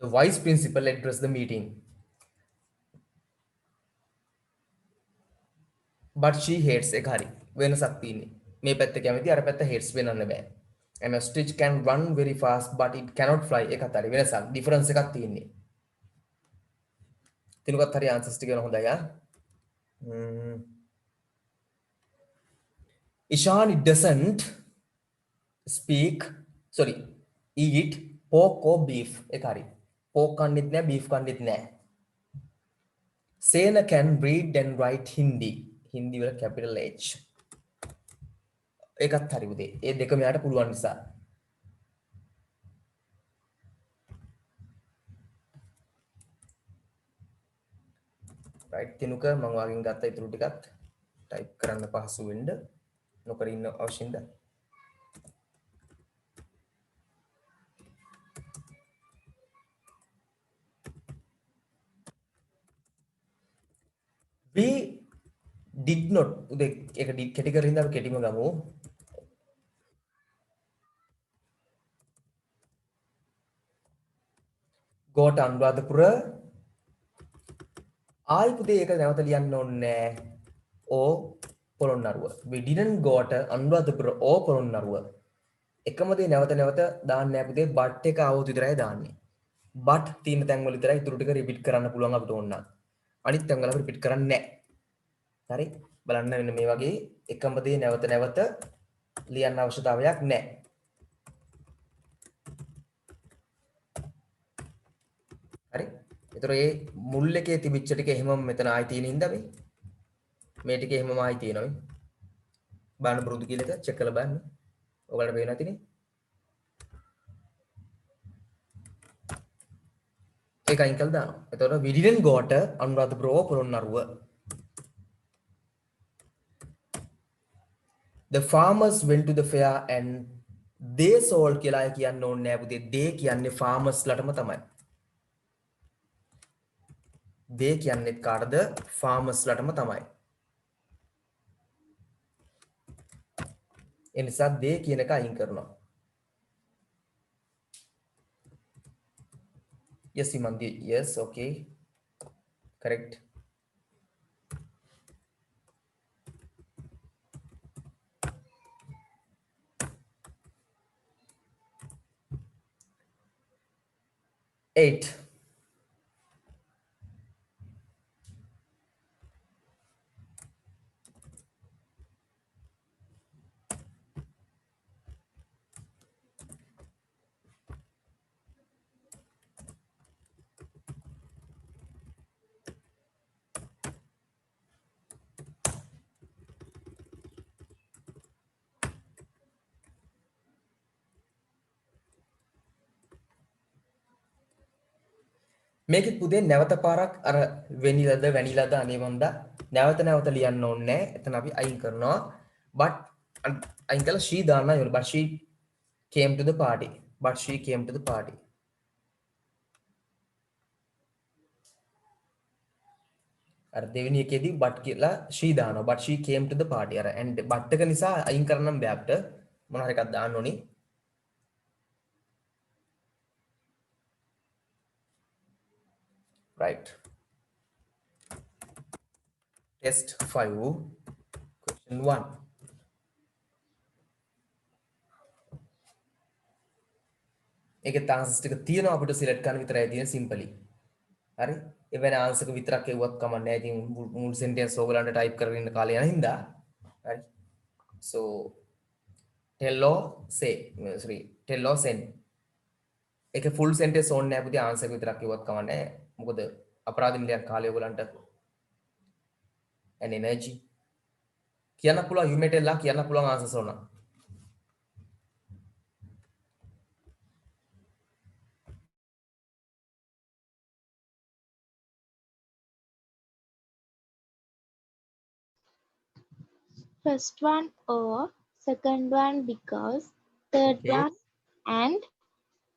the vice principal address the meeting but she hates එක හරි වෙනසක් තියෙන්නේ මේ පැත්ත කැමති අර පැත්ත hates වෙනන්න බෑ and a stitch can run very fast but it cannot fly එකත් හරි වෙනසක් difference එකක් තියෙන්නේ තිනුකත් හරි answers ටික වෙන හොඳයි ආ Ishani doesn't speak sorry eat pork or beef එක හරි pork කන්නෙත් නෑ beef කන්නෙත් නෑ Sena can read and write Hindi Hindi වල capital H ඒකත් හරි පුතේ ඒ දෙකම යාට පුළුවන් නිසා right තිනුක මම වාගෙන් ගත්ත ඉතුරු ටිකත් type කරන්න පහසු වෙන්න නොකර ඉන්න අවශ්‍යින්ද we did not උදේ ඒක කෙටි කරින්ද අපි කෙටිම ගමු go to අනුරාධපුර ආයි පුතේ ඒක නැවත ලියන්න ඕනේ ඕ Polonnaruwa we didn't go to Anuradhapura ඕ පොළොන්නරුව එකම දේ නැවත නැවත දාන්න නෑ පුතේ but එක આવොත් විතරයි දාන්නේ but තියෙන තැන් වල විතරයි ඉතුරු ටික රිපීට් කරන්න පුළුවන් අපිට ඕන නම් අනිත් තැන් වල අපි රිපීට් කරන්නේ නෑ හරි බලන්න මෙන්න මේ වගේ එකම දේ නැවත නැවත ලියන්න අවශ්‍යතාවයක් නෑ හරි ඒතර ඒ මුල් එකේ තිබිච්ච ටික එහෙමම මෙතන ආයි තියෙන හින්දා මේ ටික එහෙමම ආයි තියෙනවා මේ බලන්න පුරුදු කියලා එක චෙක් කරලා බලන්න ඔයාලට පේනවා ඇතිනේ ඒක අයින් කළා දානවා එතකොට we didn't go to Anuradhapura Polonnaruwa the farmers went to the fair and they sold කියලා කියන්න ඕනේ නෑ පුතේ they කියන්නේ farmers ලටම තමයි they කියන්නේ කාටද farmers ලටම තමයි ඒ නිසා they කියන එක අයින් කරනවා yes Simandi yes okay correct eight මේකෙත් පුතේ නැවත පාරක් අර වෙනිලද වැනිලද අනේ වන්දා නැවත නැවත ලියන්න ඕනේ නැහැ. එතන අපි අයින් කරනවා. but අයින් කළා she දාන්න ඕනේ. but she came to the party. but she came to the party. අර දෙවෙනි එකේදී but කියලා she දානවා. but she came to the party. අර and but එක නිසා අයින් කරන්නම් බෑ අපිට. මොන හරි එකක් දාන්න ඕනේ. right test 5 question 1 ඒකේ answers ටික තියෙනවා අපිට select කරන්න විතරයි තියෙන simply. හරි? එවැනි answer එක විතරක් එවුවත් කමක් නැහැ. ඉතින් මුල් sentence ඕගලන්ට type කරගෙන ඉන්න කාලේ යන හින්දා. හරි? So tell or say sorry tell or send. ඒකේ full sentence ඕනේ නැහැ පුතේ answer එක විතරක් එවුවත් කමක් නැහැ. මොකද අපරාධ මිලියන් කාලේ ඕගලන්ට and energy කියන්න පුළුවන් you may tell කියන්න පුළුවන් answers ඕන. First one or second one because, third Okay. one and,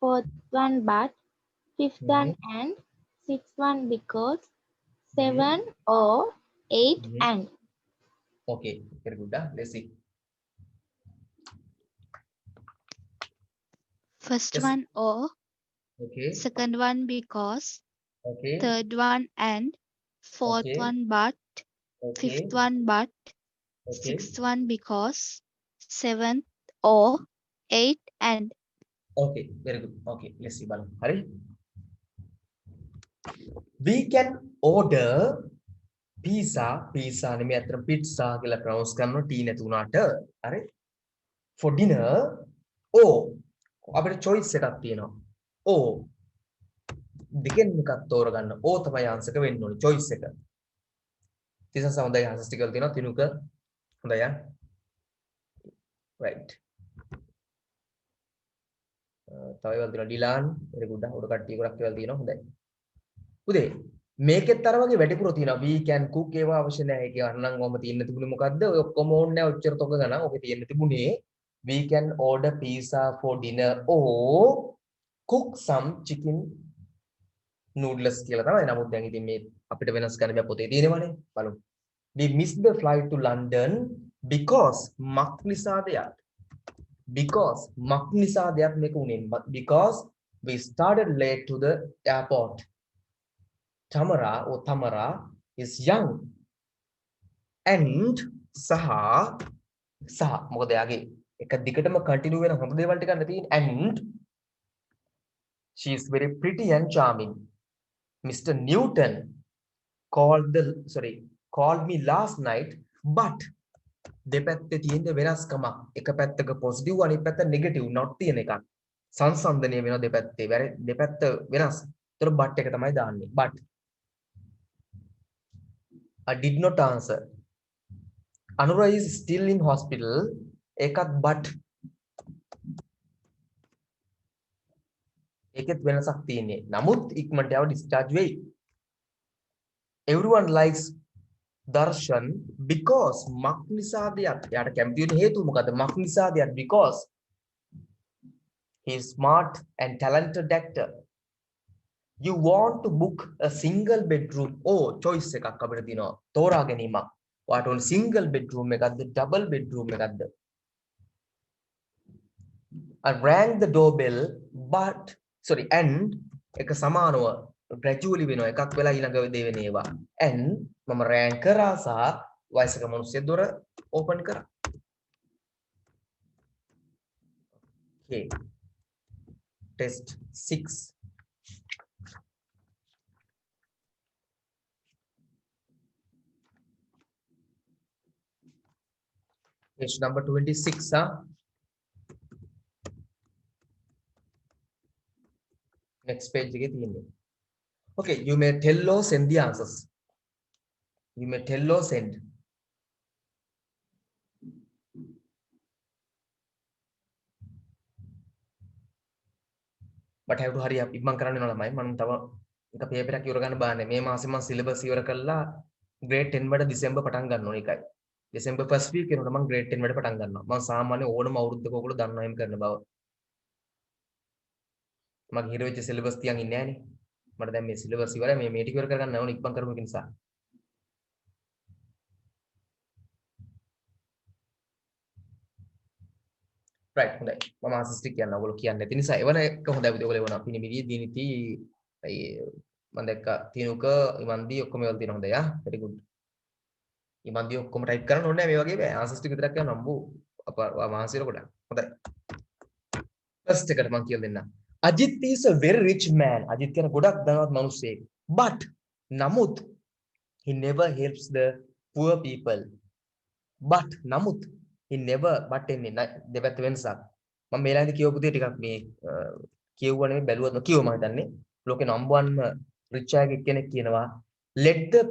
fourth one but, fifth one and, sixth one because, seven or, eight and. Okay, very good. Let's see. First Yes. one or, Okay. second one because, Okay. third one and, fourth Okay. one but, Okay. fifth one but, Okay. sixth one because, seventh or, eighth and. Okay, very good. Okay, let's see. Balu. Hari. We can order pizza. Pizza නෙමෙයි අතර pizza කියලා pronounce කරනවා T නැති වුණාට. හරි? For dinner. Oh. අපිට choice එකක් තියෙනවා. Oh. දෙකෙන් එකක් තෝරගන්න. Oh තමයි answer එක වෙන්න ඕනේ. choice එක. තිසස හොඳයි answers ටික වල තියෙනවා. තිනුක හොඳයි. Right. තව ඒවල් තියෙනවා ඩිලාන් very good. උඩ කට්ටිය ගොඩක් ඒවල් තියෙනවා. හොඳයි. උදේ මේකෙත් අර වගේ වැඩිපුර තියෙනවා we can cook ඒවා අවශ්‍ය නැහැ. ඒක අරනම් ඔහම තියෙන්න තිබුණේ මොකද්ද? ඔය ඔක්කොම ඕනේ නැහැ. ඔච්චර තොග ගණන්. ඔකේ තියෙන්න තිබුණේ we can order pizza for dinner or cook some chicken noodles කියලා තමයි. නමුත් දැන් ඉතින් මේ අපිට වෙනස් කරන්න බෑ පොතේ තියෙනවනේ. බලමු. We missed the flight to London because මක් නිසාද යාත්? Because මක් නිසාද යාත් මේක උනේ? Because we started late to the airport. Tamara or Tamara is young and සහ මොකද යාගේ එක දිගටම continue වෙන හොඳ දේවල් ටිකක් තියෙන and she is very pretty and charming. Mr. Newton called me last night but දෙපැත්තේ තියෙන වෙනස්කමක් එක පැත්තක positive අනිත් පැත්ත negative not තියෙන එකක් සංසන්දනය වෙන දෙපැත්තේ දෙපැත්ත වෙනස්. ඒතර but එක තමයි දාන්නේ. But I did not answer. Anura is still in hospital. ඒකත් but ඒකෙත් වෙනසක් තියෙන්නේ. නමුත් ඉක්මනට යව discharge වෙයි. Everyone likes Darshan because මක් නිසාද යත්. එයාට කැමති වෙන හේතුව මොකද්ද? මක් නිසාද යත් because he is smart and talented actor. You want to book a single bedroom choice එකක් අපිට තියෙනවා. තෝරා ගැනීමක්. ඔයාට ඕන single bedroom එකක්ද double bedroom එකක්ද? I rang the doorbell and එක සමානව gradually වෙනවා. එකක් වෙලා ඊළඟ දේ වෙන ඒවා. And මම rang කරා සහ වයසක මිනිස්සෙක් දොර open කරා. Okay. Test 6. Page number 26. Next page. Okay, you may tell or send the answers. You may tell or send. But I have to hurry up. ඉක්මන් කරන්න වෙනවා ළමයි. මම තව එක පේපර් එකක් ඉවර ගන්න බාන්නේ. මේ මාසෙ මම සිලබස් ඉවර කළා. grade 10 වලට දෙසැම්බර් පටන් ගන්න ඕනේ ඒකයි. දෙසැම්බර් first week එනකොට මම grade 10 වලට පටන් ගන්නවා. මම සාමාන්‍ය ඕනම අවුරුද්දක ඔයගොල්ලෝ දන්නවා එහෙම කරන බව. මම හිර වෙච්ච සිලබස් තියන් ඉන්නේ නැහනේ. මට දැන් මේ සිලබස් ඉවරයි. මේ ටික ඉවර කරගන්න ඕනේ ඉක්මන් කරමු ඒක නිසා. right හොඳයි. මම ආසිස්ටික් කියන්න ඔයගොල්ලෝ කියන්නේ නැති නිසා එවන එක හොඳයි පුතේ. ඔයගොල්ලෝ එවනවා. පිනිමිරිය දිනිති මම දැක්ක තිනුක ඉමන්දි ඔක්කොම ඒවල් තියෙන හොඳයි ආ. very good. ඉමන්දි ඔක්කොම type කරන්න ඕනේ මේ වගේ බෑ. ආසිස්ටික් විතරක් කියන්න නම්බු අප මහන්සියල කොට. හොඳයි. first එකට මම කියලා දෙන්නම්. Ajit is a very rich man. Ajit කියන ගොඩක් ධනවත් මිනිහෙක්. But නමුත් he never helps the poor people. But නමුත් he never but එන්නේ දෙපැත්ත වෙනසක්. මම මේ ලායින්ද කියවපු දේ ටිකක් මේ කියවුවා නෙමෙයි බැලුවත් කිව්වා මම හිතන්නේ. ලෝකේ number 1 rich අය කෙනෙක් කියනවා let the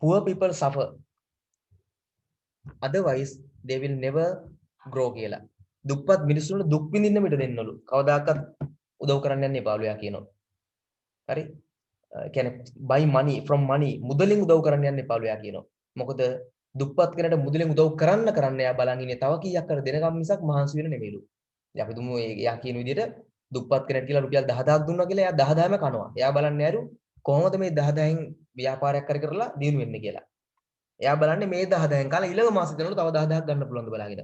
poor people suffer. Otherwise they will never grow කියලා. දුප්පත් මිනිස්සුන්ට දුක් විඳින්න මිට දෙන්නලු. කවදාකවත් උදව් කරන්න යන්න එපාලු යා කියනවා. හරි? කියන්නේ buy money from money මුදලින් උදව් කරන්න යන්න එපාලු යා කියනවා. මොකද දුප්පත් කෙනෙක්ට මුදලින් උදව් කරන්න යා බලන් ඉන්නේ තව කීයක් කර දෙනකම් මිසක් මහන්සි වෙන නෙමෙයිලු. ඉතින් අපි දුමු යා කියන විදිහට දුප්පත් කෙනෙක් කියලා රුපියල් 10000ක් දුන්නා කියලා එයා 10000ම කනවා. එයා බලන්නේ ඇරු කොහොමද මේ 10000න් ව්‍යාපාරයක් කරලා දිනු වෙන්නේ කියලා. එයා බලන්නේ මේ 10000න් කාලා ඊළඟ මාසෙ දෙනවලු තව 10000ක් ගන්න පුළුවන්ද බලාගෙන.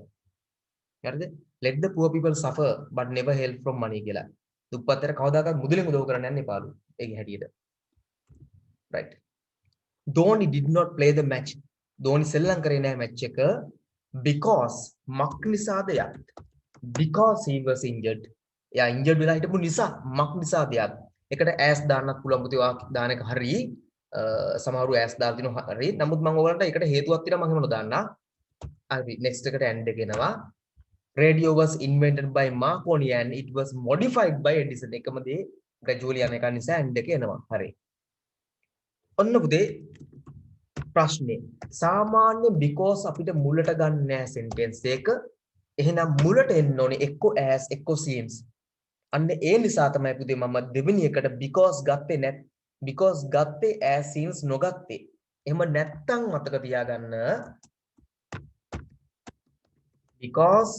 හරිද? Let the poor people suffer but never help from money කියලා. දුප්පත්තට කවදාකවත් මුදලින් උදව් කරන්න යන්න එපාලු. ඒකේ හැටියට. Right. Dhoni did not play the match. Dhoni සෙල්ලම් කරේ නැහැ match එක because මක් නිසාද යා. Because he was injured. එයා injured වෙලා හිටපු නිසා මක් නිසාද යා. එකට ඇස් දාන්නත් පුළුවන් පුතේ ඔයා දාන එක හරි. සමහරව ඇස් දාලා දිනු හරි. නමුත් මම ඔයාලට ඒකට හේතුවක් තියෙනවා මම එහෙම නොදාන්නා. හරි next එකට end එක එනවා. Radio was invented by Marconi and it was modified by Edison. එකම දේ gradually යන එක නිසා end එක එනවා. හරි. ඔන්න පුතේ ප්‍රශ්නේ. සාමාන්‍ය because අපිට මුලට ගන්න නෑ sentence එක. එහෙනම් මුලට එන්න ඕනේ එක්ක as එක්ක since. අන්න ඒ නිසා තමයි පුතේ මම දෙවෙනි එකට because ගත්තේ නැත්. because ගත්තේ as since නොගත්තේ. එහෙම නැත්තම් මතක තියාගන්න because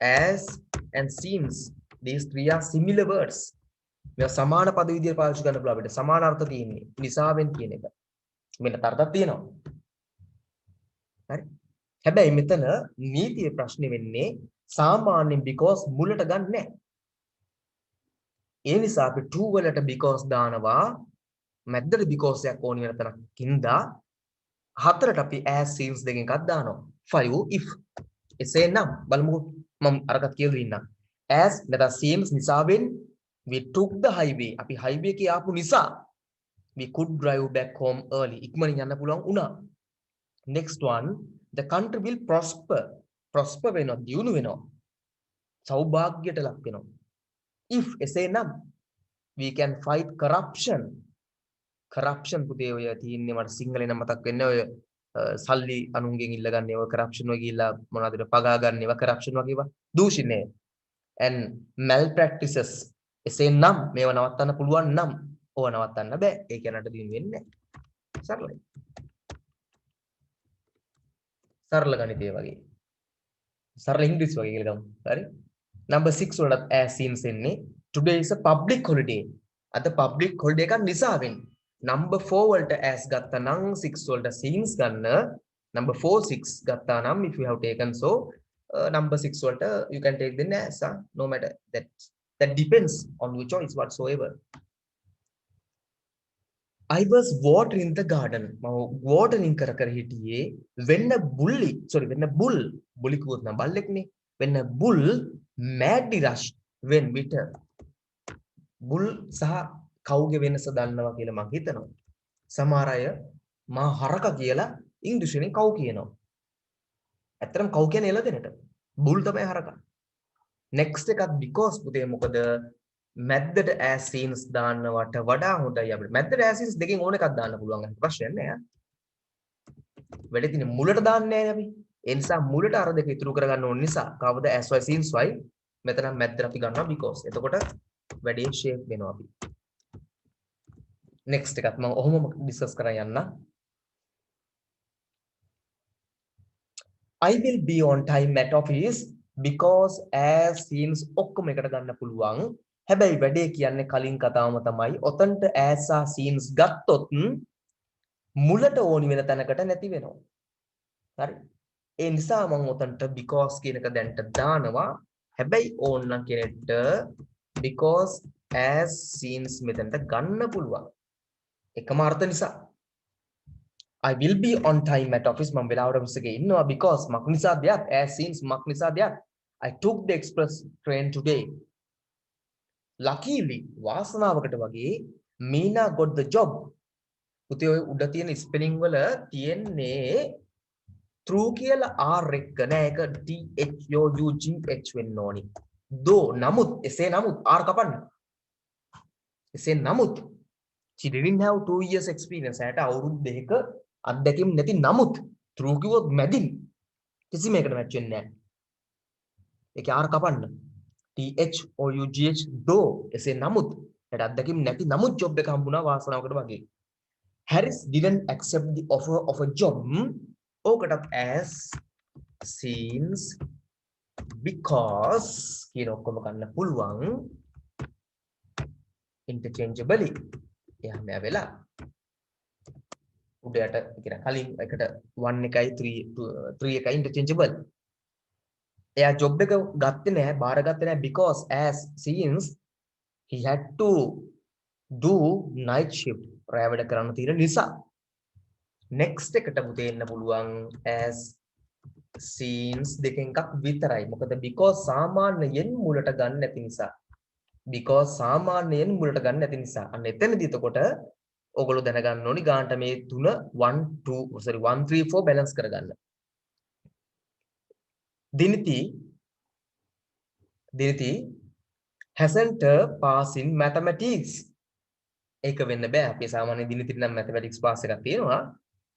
as and since these three are similar words. මේවා සමාන පද විදියට පාවිච්චි කරන්න පුළුවන් අපිට. සමාන අර්ථ තියෙන්නේ. නිසාවෙන් කියන එක. මෙන්න අර්ථයක් තියෙනවා. හරි. හැබැයි මෙතන නීතියේ ප්‍රශ්නේ වෙන්නේ සාමාන්‍යයෙන් because මුලට ගන්න නැහැ. ඒ නිසා අපි to වලට because දානවා. මැද්දට because එකක් ඕනි වෙන තරක් කින්දා හතරට අපි as since දෙකෙන් එකක් දානවා. 5 if එසේ නම් බලමුකෝ මම අරකට කියලා දෙන්නම්. as නැත්නම් since නිසාවෙන් we took the highway. අපි highway එකේ ආපු නිසා we could drive back home early. ඉක්මනින් යන්න පුළුවන් වුණා. Next one, the country will prosper. Prosper වෙනවා, දියුණු වෙනවා. සෞභාග්‍යයට ලක් වෙනවා. If එසේ නම් we can fight corruption. Corruption පුතේ ඔය තියෙන්නේ මට සිංහලෙන් මතක් වෙන්නේ ඔය සල්ලි අනුන්ගෙන් ඉල්ලගන්නේ ඔය corruption වගේ ගිහිල්ලා මොනවද පගා ගන්න ඒවා corruption වගේ ඒවා දූෂණය. And malpractices. එසේ නම් මේව නවත්තන්න පුළුවන් නම් ඕව නවත්තන්න බෑ. ඒ කියනට දිනු වෙන්නේ නැහැ. සරලයි. සරල ගණිතය වගේ. සරල ඉංග්‍රීසි වගේ කියලා ගමු. හරි. Number 6 වලට as since එන්නේ. Today is a public holiday. අද public holiday එකක් නිසාවෙන්. Number 4 වලට as ගත්තා නම් 6 වලට since ගන්න. Number 4 6 ගත්තා නම් if you have taken so number 6 වලට you can take the as no matter that depends on your choice whatsoever. I was watering the garden. මම watering කර හිටියේ when a bull බුලි කිව්වොත් නම් බල්ලෙක්නේ. when a bull madly rushed when winter. bull සහ කවුගේ වෙනස දන්නවා කියලා මම හිතනවා. සමහර අය මා හරක කියලා ඉංග්‍රීසියෙන් කව් කියනවා. ඇත්තටම කව් කියන්නේ එළදෙනට. bull තමයි හරක. next එකත් because පුතේ මොකද මැද්දට as since දාන්නවට වඩා හොඳයි අපිට. මැද්දට as since දෙකෙන් ඕන එකක් දාන්න පුළුවන්. ප්‍රශ්නයක් නෑ. වැඩේ තියෙන්නේ මුලට දාන්නේ නෑනේ අපි. ඒ නිසා මුලට අර දෙක ඉතුරු කරගන්න ඕන නිසා කවද as y since y මෙතන මැද්දට අපි ගන්නවා because. එතකොට වැඩේ shape වෙනවා අපි. next එකත් මම ඔහොම discuss කරන් යන්න. I will be on time at office because as since ඔක්කොම එකට ගන්න පුළුවන්. හැබැයි වැඩේ කියන්නේ කලින් කතාවම තමයි ඔතනට as a since ගත්තොත් මුලට ඕනි වෙන තැනකට නැති වෙනවා. හරි. ඒ නිසා මම ඔතනට because කියන එක දැන්ට දානවා. හැබැයි ඕන්නම් කෙනෙක්ට because as since මෙතනට ගන්න පුළුවන්. එකම අර්ථ නිසා. I will be on time at office මම වෙලාවට ඔෆිස් එකේ ඉන්නවා because මක් නිසාද යත් as since මක් නිසාද යත් I took the express train today. luckily වාසනාවකට වගේ Meena got the job. පුතේ ඔය උඩ තියෙන ස්පෙලිං වල තියෙන්නේ through කියලා R එක නෑ ඒක THOUGH වෙන්න ඕනි. though නමුත් එසේ නමුත් R කපන්න. එසේ නමුත් she didn't have 2 years experience. ඇයට අවුරුදු දෙකක අත්දැකීම් නැති නමුත් through කිව්වොත් මැදින් කිසිම එකකට මැච් වෙන්නේ නෑ. ඒකේ R කපන්න. THOUGH though එසේ නමුත් ඇයට අත්දැකීම් නැති නමුත් ජොබ් එක හම්බුණා වාසනාවකට වගේ. Harris didn't accept the offer of a job. ඕකටත් as since because කියන ඔක්කොම ගන්න පුළුවන් interchangeably. එයා මෙයා වෙලා උඩයට කියන කලින් එකට 1 එකයි 3 එකයි interchangeable. එයා ජොබ් එක ගත්තේ නැහැ බාරගත්තේ නැහැ because as since he had to do night shift රැ වැඩ කරන්න තියෙන නිසා. next එකට පුතේ එන්න පුළුවන් as since දෙකෙන් එකක් විතරයි. මොකද because සාමාන්‍යයෙන් මුලට ගන්න නැති නිසා. because සාමාන්‍යයෙන් මුලට ගන්න නැති නිසා. අන්න එතනදී එතකොට ඔයගොල්ලෝ දැනගන්න ඕනි ගානට මේ තුන 1 3 4 balance කරගන්න. Diniti hasn't passed in mathematics. ඒක වෙන්න බෑ. අපි සාමාන්‍ය දිනිතිට නම් mathematics pass එකක් තියෙනවා.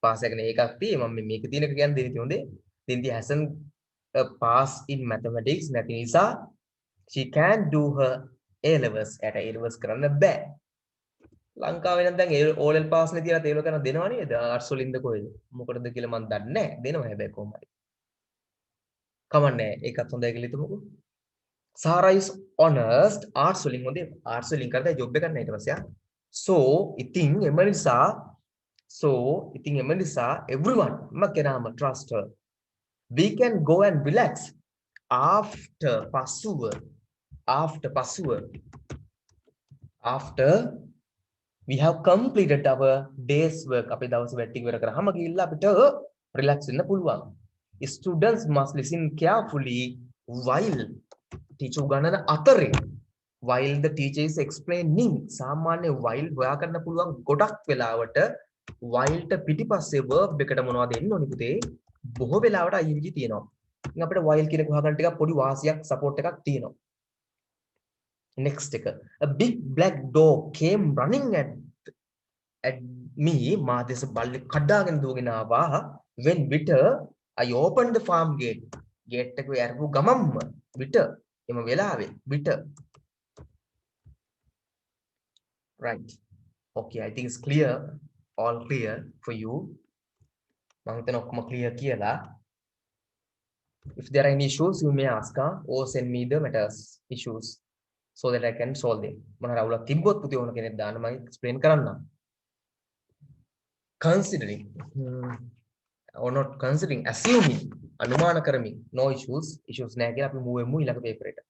pass එක නේ එකක් තියෙයි. මම මේක තියෙන එක කියන්නේ දිනිති හොඳේ. Diniti hasn't passed in mathematics නැති නිසා she can do her A levels. at A levels කරන්න බෑ. ලංකාවේ නම් දැන් O level pass නේ තියලා A level කරන්න දෙනව නේද? arts වලින්ද කොහෙද? මොකටද කියලා මම දන්නේ නැහැ. දෙනවා හැබැයි කොහොම හරි. කමන්නේ. ඒකත් හොඳයි කියලා හිතමුකෝ. Sarah is honest arts වලින් හොඳේ. arts වලින් කරලා ජොබ් එකක් නැහැ ඊට පස්සේ. So ඉතින් එම නිසා everyone මකේනම trust her. We can go and relax after we have completed our day's work. අපේ දවස් වැඩ ටික ඉවර කරාම ගිහිල්ලා අපිට relax වෙන්න පුළුවන්. Students must listen carefully while teacher උගන්වන අතරේ while the teacher is explaining. සාමාන්‍ය while හොයා ගන්න පුළුවන් ගොඩක් වෙලාවට while ට පිටිපස්සේ verb එකට මොනවද එන්න ඕනි පුතේ? බොහෝ වෙලාවට ing තියෙනවා. ඉතින් අපිට while කියන හොයාගන්න ටිකක් පොඩි වාසියක් support එකක් තියෙනවා. next එක a big black dog came running at me. මා දෙස බල්ලෙක් කඩාගෙන දුවගෙන ආවා. when bitter I opened the farm gate. gate එක ඇරපු ගමම්ම bitter එම වෙලාවේ bitter. right. okay, I think it's clear, all clear for you. මම හිතන ඔක්කොම clear කියලා. if there are any issues you may ask or send me the matters issues so that I can solve them. මොන රවුලක් තිබ්බොත් පුතේ ඕන කෙනෙක් දාන්න මම explain කරන්නම්. considering or not considering, assuming අනුමාන කරමින් no issues නැහැ කියලා අපි move වෙමු ඊළඟ paper එකට.